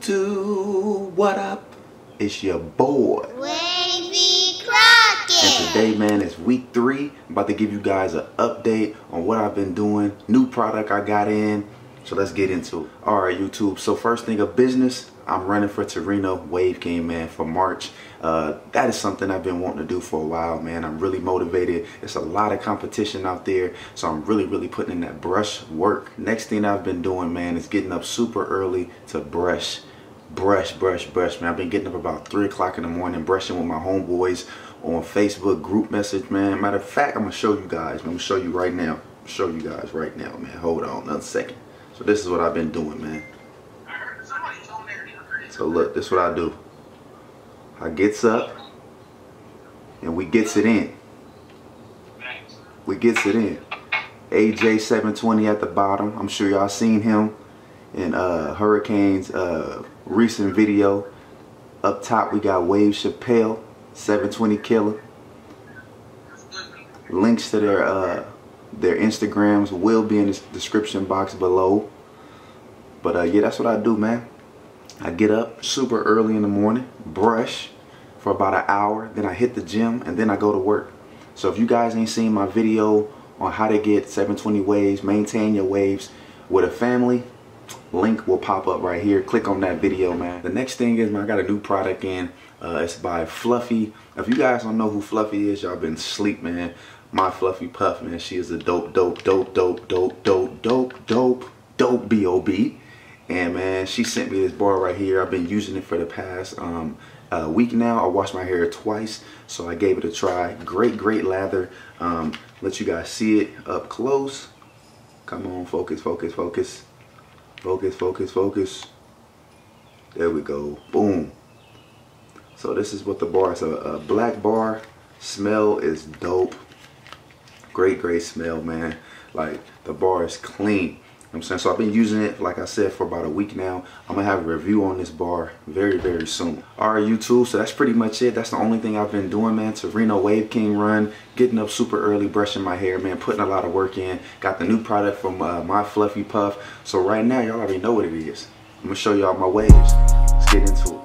YouTube, what up? It's your boy Wavy Crockett. And today, man, it's week 3. I'm about to give you guys an update on what I've been doing, new product I got in. So let's get into it. Alright, YouTube, so first thing of business, I'm running for Torino Wave King, man, for March. That is something I've been wanting to do for a while, man. I'm really motivated. It's a lot of competition out there, so I'm really putting in that brush work. Next thing I've been doing, man, is getting up super early to brush, man. I've been getting up about 3 o'clock in the morning, brushing with my homeboys on Facebook group message, man. Matter of fact, I'm gonna show you guys. I'm gonna show you right now. Man. Hold on another second. So this is what I've been doing, man. So look, this is what I do. I gets up and we gets it in. AJ 720 at the bottom. I'm sure y'all seen him in Hurricane's recent video. Up top we got Wave Chappelle 720 Killer. Links to their Instagrams will be in the description box below. But yeah, that's what I do, man. I get up super early in the morning, brush for about an hour, then I hit the gym, and then I go to work. So if you guys ain't seen my video on how to get 720 waves, maintain your waves with a family, link will pop up right here. Click on that video, man. The next thing is, man, I got a new product in. It's by Fluffy. If you guys don't know who Fluffy is, y'all been asleep, man. My Fluffy Puff, man. She is a dope B.O.B. And man, she sent me this bar right here. I've been using it for the past week now. I washed my hair twice, so I gave it a try. Great lather. Let you guys see it up close. Come on, focus. There we go. Boom. So this is what the bar is. A black bar. Smell is dope. Great smell, man. Like, the bar is clean. You know what I'm saying? So I've been using it, like I said, for about a week now. I'm gonna have a review on this bar very soon. Alright, YouTube, so that's pretty much it. That's the only thing I've been doing, man. Torino Wave King run, getting up super early, brushing my hair, man, putting a lot of work in. Got the new product from my Fluffy Puff. So right now, y'all already know what it is. I'm gonna show y'all my waves. Let's get into it.